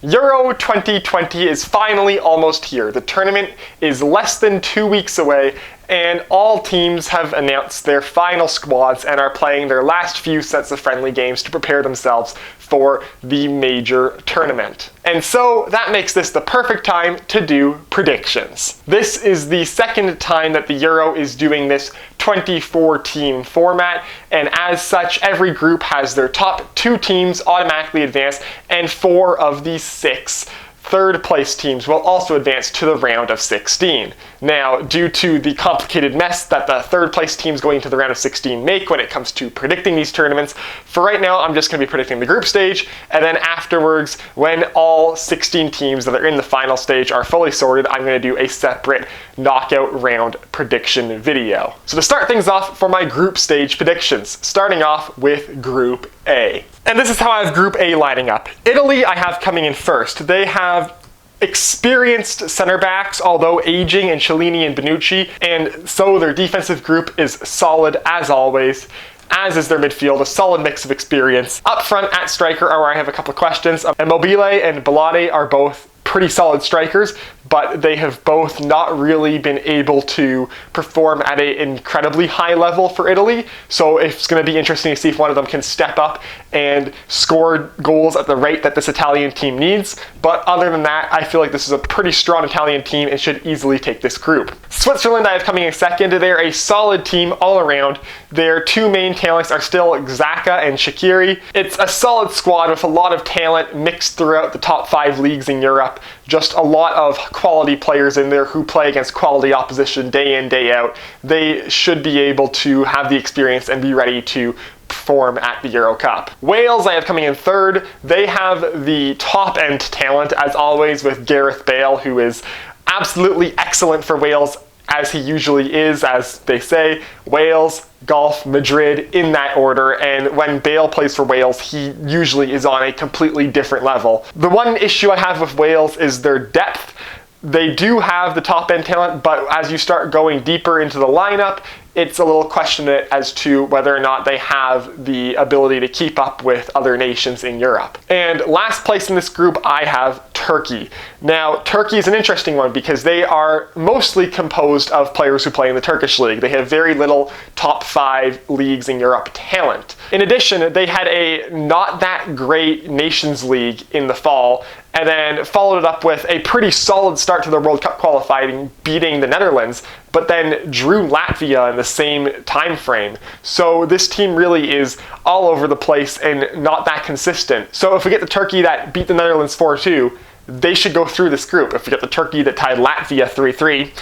Euro 2020 is finally almost here. The tournament is less than 2 weeks away, and all teams have announced their final squads and are playing their last few sets of friendly games to prepare themselves for the major tournament. And so that makes this the perfect time to do predictions. This is the second time that the Euro is doing this 24-team format, and as such, every group has their top 2 teams automatically advance, and 4 of the 6 third place teams will also advance to the round of 16. Now, due to the complicated mess that the third place teams going to the round of 16 make when it comes to predicting these tournaments, for right now I'm just going to be predicting the group stage, and then afterwards, when all 16 teams that are in the final stage are fully sorted, I'm going to do a separate knockout round prediction video. So to start things off for my group stage predictions, starting off with Group A. And this is how I have Group A lining up. Italy I have coming in first. They have experienced center backs, although aging, in Chiellini and Bonucci, and so their defensive group is solid as always, as is their midfield, a solid mix of experience. Up front at striker are where I have a couple of questions. Immobile and Bellotti are both pretty solid strikers, but they have both not really been able to perform at an incredibly high level for Italy. So it's going to be interesting to see if one of them can step up and score goals at the rate that this Italian team needs. But other than that, I feel like this is a pretty strong Italian team and should easily take this group. Switzerland I have coming in second. They're a solid team all around. Their 2 main talents are still Xhaka and Shaqiri. It's a solid squad with a lot of talent mixed throughout the top 5 leagues in Europe. Just a lot of quality players in there who play against quality opposition day in, day out. They should be able to have the experience and be ready to perform at the Euro Cup. Wales I have coming in third. They have the top end talent as always with Gareth Bale, who is absolutely excellent for Wales, as he usually is, as they say. Wales, Golf, Madrid, in that order, and when Bale plays for Wales, he usually is on a completely different level. The one issue I have with Wales is their depth. They do have the top end talent, but as you start going deeper into the lineup, it's a little questionable as to whether or not they have the ability to keep up with other nations in Europe. And last place in this group, I have Turkey. Now, Turkey is an interesting one because they are mostly composed of players who play in the Turkish league. They have very little top 5 leagues in Europe talent. In addition, they had a not that great Nations League in the fall, and then followed it up with a pretty solid start to the World Cup qualifying, beating the Netherlands, but then drew Latvia in the same time frame. So this team really is all over the place and not that consistent. So if we get the Turkey that beat the Netherlands 4-2, they should go through this group. If we get the Turkey that tied Latvia 3-3,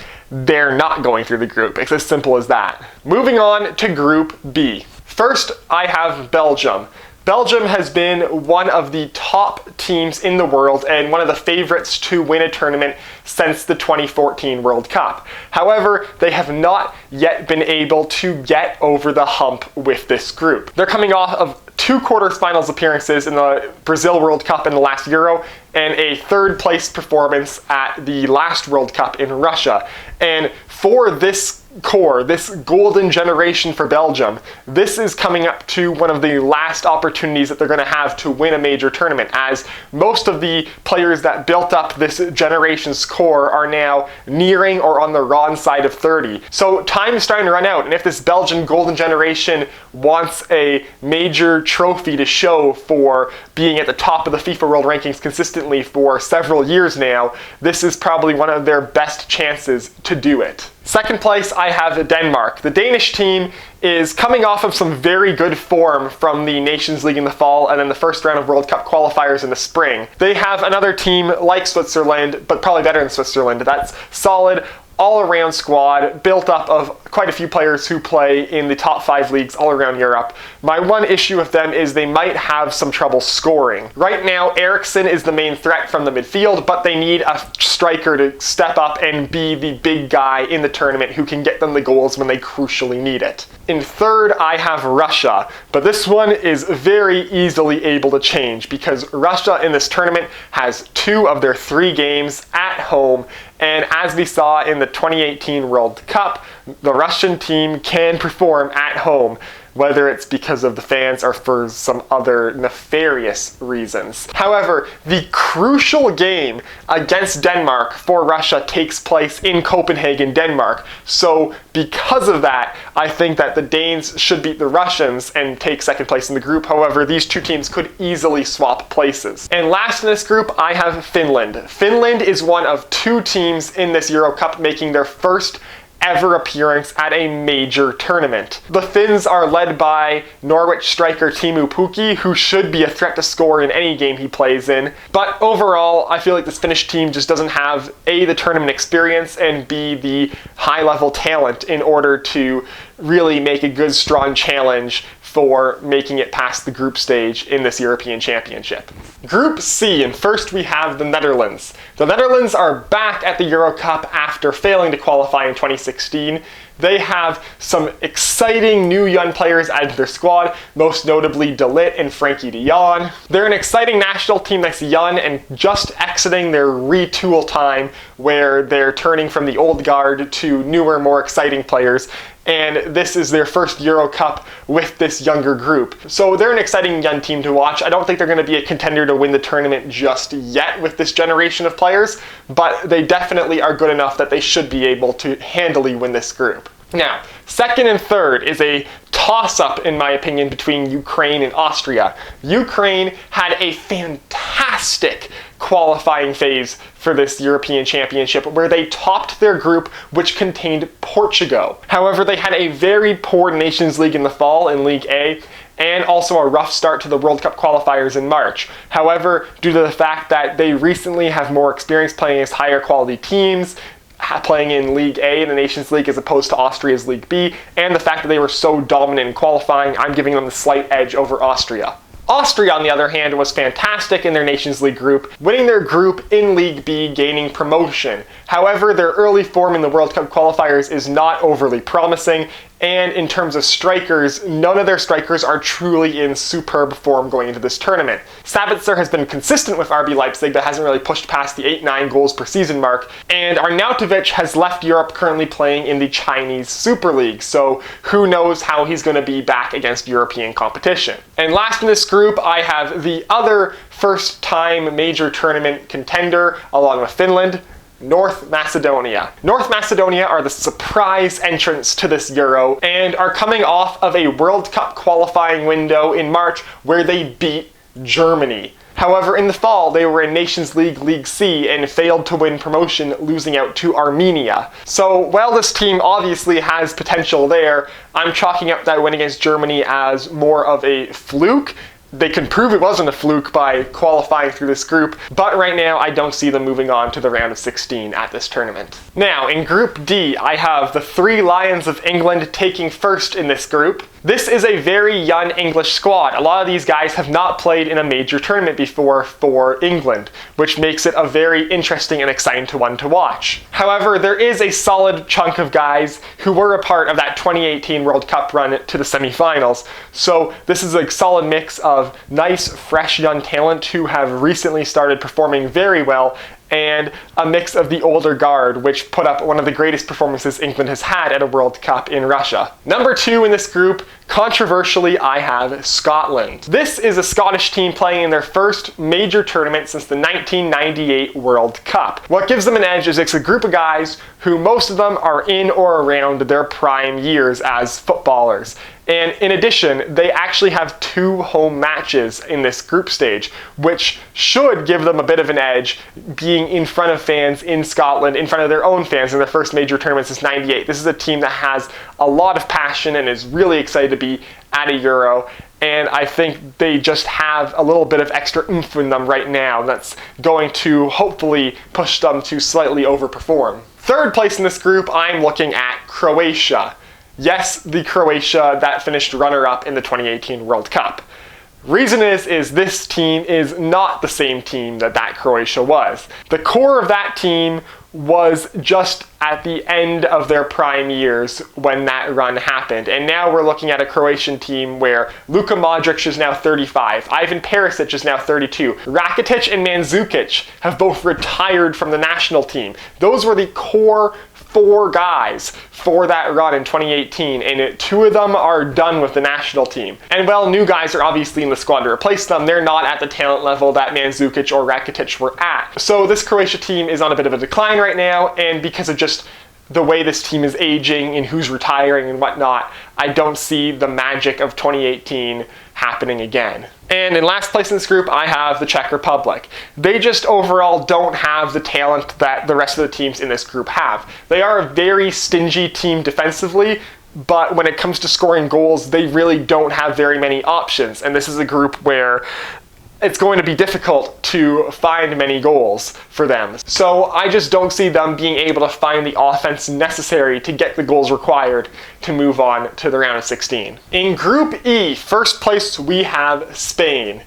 they're not going through the group. It's as simple as that. Moving on to Group B. First, I have Belgium. Belgium has been one of the top teams in the world and one of the favorites to win a tournament since the 2014 World Cup. However, they have not yet been able to get over the hump with this group. They're coming off of 2 quarterfinals appearances in the Brazil World Cup in the last Euro, and a 3rd place performance at the last World Cup in Russia. And for this core, this golden generation for Belgium, this is coming up to one of the last opportunities that they're going to have to win a major tournament, as most of the players that built up this generation's core are now nearing or on the wrong side of 30. So time is starting to run out, and if this Belgian golden generation wants a major trophy to show for being at the top of the FIFA World Rankings consistently for several years now, this is probably one of their best chances to do it. Second place, I have Denmark. The Danish team is coming off of some very good form from the Nations League in the fall and then the first round of World Cup qualifiers in the spring. They have another team like Switzerland, but probably better than Switzerland, that's solid, all-around squad built up of quite a few players who play in the top 5 leagues all around Europe. My one issue with them is they might have some trouble scoring. Right now, Eriksen is the main threat from the midfield, but they need a striker to step up and be the big guy in the tournament who can get them the goals when they crucially need it. In third, I have Russia, but this one is very easily able to change because Russia in this tournament has 2 of their 3 games at home, and as we saw in the 2018 World Cup, the Russian team can perform at home. whether it's because of the fans or for some other nefarious reasons. However, the crucial game against Denmark for Russia takes place in Copenhagen, Denmark. So because of that, I think that the Danes should beat the Russians and take second place in the group. However, these two teams could easily swap places. And last in this group, I have Finland. Finland is one of two teams in this Euro Cup making their first ever appearance at a major tournament. The Finns are led by Norwich striker Teemu Pukki, who should be a threat to score in any game he plays in. But overall, I feel like this Finnish team just doesn't have A, the tournament experience, and B, the high-level talent in order to really make a good, strong challenge for making it past the group stage in this European Championship. Group C, and first we have the Netherlands. The Netherlands are back at the Euro Cup after failing to qualify in 2016. They have some exciting new young players added to their squad, most notably De Ligt and Frenkie de Jong. They're an exciting national team that's young and just exiting their retool time where they're turning from the old guard to newer, more exciting players. And this is their first Euro Cup with this younger group. So they're an exciting young team to watch. I don't think they're going to be a contender to win the tournament just yet with this generation of players, but they definitely are good enough that they should be able to handily win this group. Now, second and third is a toss-up, in my opinion, between Ukraine and Austria. Ukraine had a fantastic qualifying phase for this European Championship where they topped their group, which contained Portugal. However, they had a very poor Nations League in the fall in League A, and also a rough start to the World Cup qualifiers in March. However, due to the fact that they recently have more experience playing against higher quality teams, playing in League A in the Nations League as opposed to Austria's League B, and the fact that they were so dominant in qualifying, I'm giving them the slight edge over Austria. Austria, on the other hand, was fantastic in their Nations League group, winning their group in League B, gaining promotion. However, their early form in the World Cup qualifiers is not overly promising, and in terms of strikers, none of their strikers are truly in superb form going into this tournament. Sabitzer has been consistent with RB Leipzig but hasn't really pushed past the 8-9 goals per season mark, and Arnautovic has left Europe, currently playing in the Chinese Super League, so who knows how he's going to be back against European competition. And last in this group, I have the other first-time major tournament contender, along with Finland, North Macedonia. North Macedonia are the surprise entrants to this Euro and are coming off of a World Cup qualifying window in March where they beat Germany. However, in the fall, they were in Nations League League C and failed to win promotion, losing out to Armenia. So while this team obviously has potential there, I'm chalking up that win against Germany as more of a fluke. They can prove it wasn't a fluke by qualifying through this group, but right now I don't see them moving on to the round of 16 at this tournament. Now, in Group D, I have the Three Lions of England taking first in this group. This is a very young English squad. A lot of these guys have not played in a major tournament before for England, which makes it a very interesting and exciting one to watch. However, there is a solid chunk of guys who were a part of that 2018 World Cup run to the semifinals. So this is a solid mix of nice, fresh young talent who have recently started performing very well, and a mix of the older guard, which put up one of the greatest performances England has had at a World Cup in Russia. Number 2 in this group, controversially, I have Scotland. This is a Scottish team playing in their first major tournament since the 1998 World Cup. What gives them an edge is it's a group of guys who most of them are in or around their prime years as footballers. And in addition, they actually have 2 home matches in this group stage, which should give them a bit of an edge being in front of fans in Scotland, in front of their own fans in their first major tournament since '98. This is a team that has a lot of passion and is really excited to be at a Euro. And I think they just have a little bit of extra oomph in them right now that's going to hopefully push them to slightly overperform. Third place in this group, I'm looking at Croatia. Yes, the Croatia that finished runner-up in the 2018 World Cup. Reason is this team is not the same team that Croatia was. The core of that team was just at the end of their prime years when that run happened. And now we're looking at a Croatian team where Luka Modric is now 35, Ivan Perisic is now 32, Rakitic and Mandzukic have both retired from the national team. Those were the core 4 guys for that run in 2018, and 2 of them are done with the national team. And while new guys are obviously in the squad to replace them, they're not at the talent level that Mandzukic or Rakitic were at. So this Croatia team is on a bit of a decline right now, and because of just the way this team is aging and who's retiring and whatnot, I don't see the magic of 2018 happening again. And in last place in this group, I have the Czech Republic. They just overall don't have the talent that the rest of the teams in this group have. They are a very stingy team defensively, but when it comes to scoring goals, they really don't have very many options. And this is a group where it's going to be difficult to find many goals for them. So I just don't see them being able to find the offense necessary to get the goals required to move on to the round of 16. In Group E, first place we have Spain.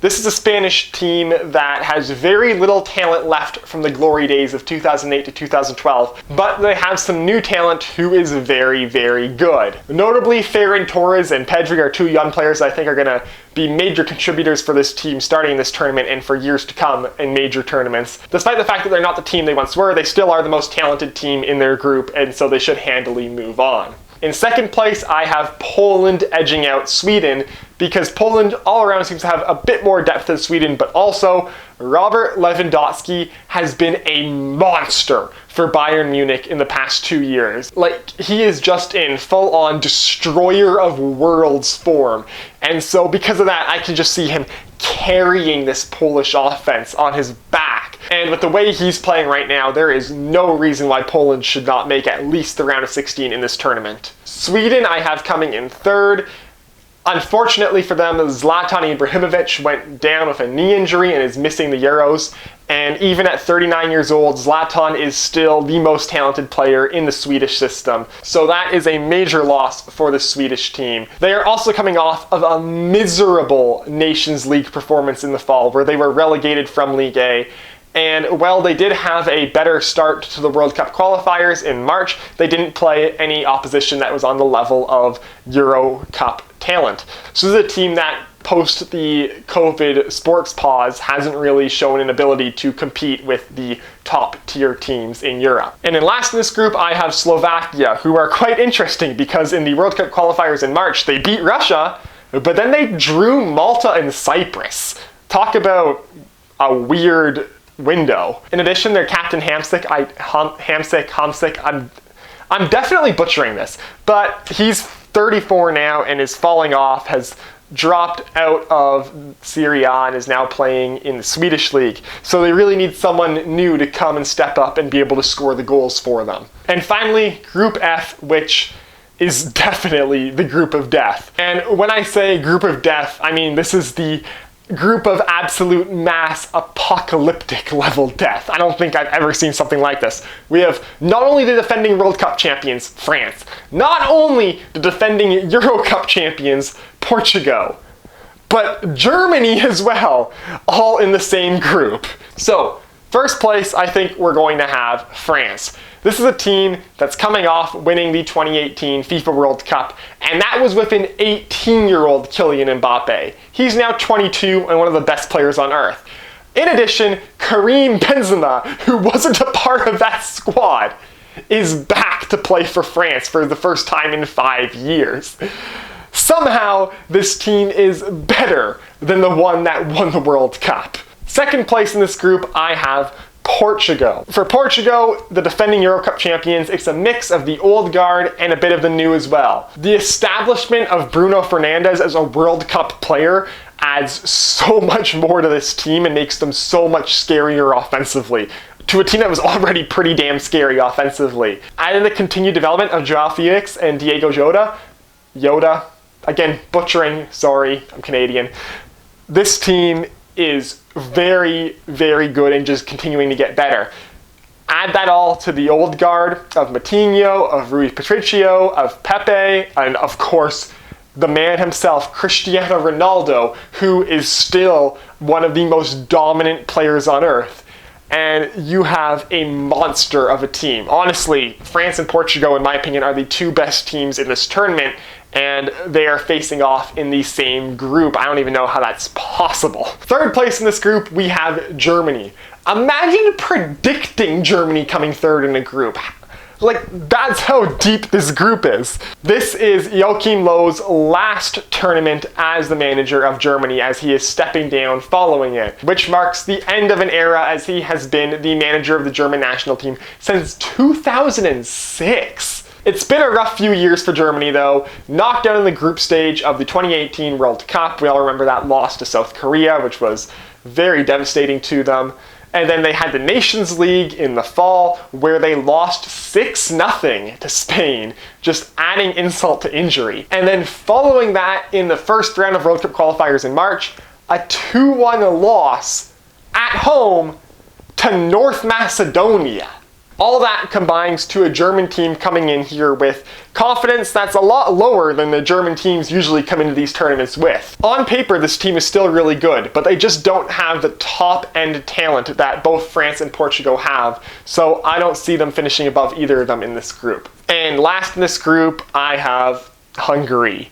This is a Spanish team that has very little talent left from the glory days of 2008 to 2012, but they have some new talent who is very, very good. Notably, Ferran Torres and Pedri are 2 young players I think are going to be major contributors for this team starting this tournament and for years to come in major tournaments. Despite the fact that they're not the team they once were, they still are the most talented team in their group, and so they should handily move on. In second place, I have Poland edging out Sweden, because Poland all around seems to have a bit more depth than Sweden, but also Robert Lewandowski has been a monster for Bayern Munich in the past 2 years. Like, he is just in full-on destroyer of worlds form. And so because of that, I can just see him carrying this Polish offense on his back. And with the way he's playing right now, there is no reason why Poland should not make at least the round of 16 in this tournament. Sweden I have coming in third. Unfortunately for them, Zlatan Ibrahimovic went down with a knee injury and is missing the Euros. And even at 39 years old, Zlatan is still the most talented player in the Swedish system. So that is a major loss for the Swedish team. They are also coming off of a miserable Nations League performance in the fall, where they were relegated from League A. And while they did have a better start to the World Cup qualifiers in March, they didn't play any opposition that was on the level of Euro Cup talent. So this is a team that, post the COVID sports pause, hasn't really shown an ability to compete with the top tier teams in Europe. And in last in this group, I have Slovakia, who are quite interesting because in the World Cup qualifiers in March, they beat Russia, but then they drew Malta and Cyprus. Talk about a weird window. In addition, their captain Hamsik, I'm definitely butchering this, but he's 34 now and is falling off, has dropped out of Serie A and is now playing in the Swedish league. So they really need someone new to come and step up and be able to score the goals for them. And finally, Group F, which is definitely the group of death. And when I say group of death, I mean this is the group of absolute mass apocalyptic level death. I don't think I've ever seen something like this. We have not only the defending World Cup champions, France, not only the defending Euro Cup champions, Portugal, but Germany as well, all in the same group. So, first place, I think we're going to have France. This is a team that's coming off winning the 2018 FIFA World Cup, and that was with an 18-year-old Kylian Mbappe. He's now 22 and one of the best players on earth. In addition, Karim Benzema, who wasn't a part of that squad, is back to play for France for the first time in 5 years. Somehow, this team is better than the one that won the World Cup. Second place in this group, I have Portugal. For Portugal, the defending Euro Cup champions, it's a mix of the old guard and a bit of the new as well. The establishment of Bruno Fernandes as a World Cup player adds so much more to this team and makes them so much scarier offensively, to a team that was already pretty damn scary offensively. Add in the continued development of Joao Felix and Diego Jota, again, butchering, sorry, I'm Canadian. This team is very, very good and just continuing to get better. Add that all to the old guard of Matinho, of Rui Patricio, of Pepe, and of course, the man himself, Cristiano Ronaldo, who is still one of the most dominant players on earth. And you have a monster of a team. Honestly, France and Portugal, in my opinion, are the 2 best teams in this tournament, and they are facing off in the same group. I don't even know how that's possible. Third place in this group, we have Germany. Imagine predicting Germany coming third in a group. Like, that's how deep this group is. This is Joachim Löw's last tournament as the manager of Germany, as he is stepping down following it, which marks the end of an era, as he has been the manager of the German national team since 2006. It's been a rough few years for Germany though. Knocked out in the group stage of the 2018 World Cup. We all remember that loss to South Korea, which was very devastating to them. And then they had the Nations League in the fall, where they lost 6-0 to Spain, just adding insult to injury. And then following that, in the first round of World Cup qualifiers in March, a 2-1 loss at home to North Macedonia. All that combines to a German team coming in here with confidence that's a lot lower than the German teams usually come into these tournaments with. On paper, this team is still really good, but they just don't have the top-end talent that both France and Portugal have, so I don't see them finishing above either of them in this group. And last in this group, I have Hungary.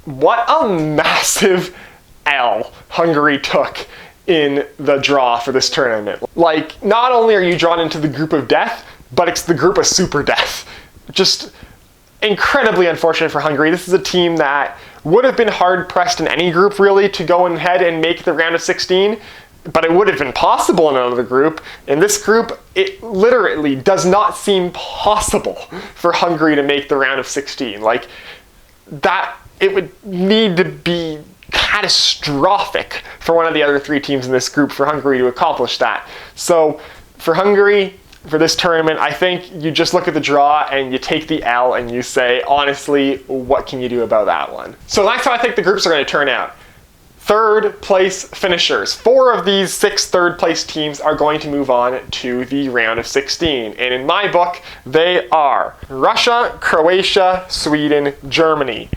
What a massive L Hungary took in the draw for this tournament. Like, not only are you drawn into the group of death, but it's the group of super death. Just incredibly unfortunate for Hungary. This is a team that would have been hard pressed in any group really to go ahead and make the round of 16, but it would have been possible in another group. In this group, it literally does not seem possible for Hungary to make the round of 16. Like, that, it would need to be catastrophic for one of the other three teams in this group for Hungary to accomplish that. So for Hungary, for this tournament, I think you just look at the draw and you take the L and you say, honestly, what can you do about that one? So that's how I think the groups are going to turn out. Third place finishers. 4 of these 6 third place teams are going to move on to the round of 16. And in my book, they are Russia, Croatia, Sweden, Germany.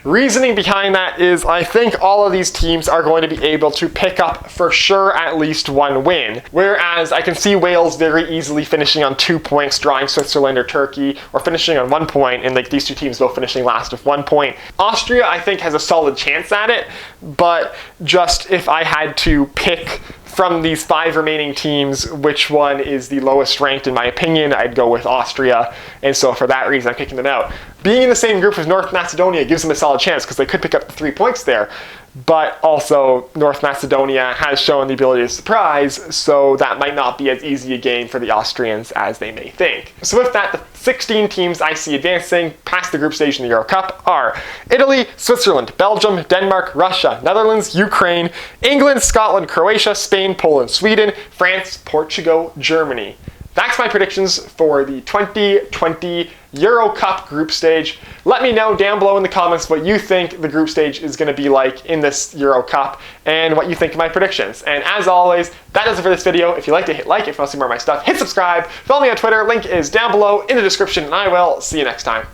Reasoning behind that is I think all of these teams are going to be able to pick up for sure at least 1 win. Whereas I can see Wales very easily finishing on 2 points, drawing Switzerland or Turkey, or finishing on 1 point, and like these 2 teams both finishing last with 1 point. Austria I think has a solid chance at it, but just if I had to pick from these 5 remaining teams, which one is the lowest ranked in my opinion, I'd go with Austria, and so for that reason I'm picking them out. Being in the same group as North Macedonia gives them a solid chance because they could pick up the 3 points there, but also North Macedonia has shown the ability to surprise, so that might not be as easy a game for the Austrians as they may think. So with that, the 16 teams I see advancing past the group stage in the Euro Cup are Italy, Switzerland, Belgium, Denmark, Russia, Netherlands, Ukraine, England, Scotland, Croatia, Spain, Poland, Sweden, France, Portugal, Germany. That's my predictions for the 2020 Euro Cup group stage. Let me know down below in the comments what you think the group stage is going to be like in this Euro Cup and what you think of my predictions. And as always, that does it for this video. If you liked it, hit like. If you want to see more of my stuff, hit subscribe. Follow me on Twitter. Link is down below in the description, and I will see you next time.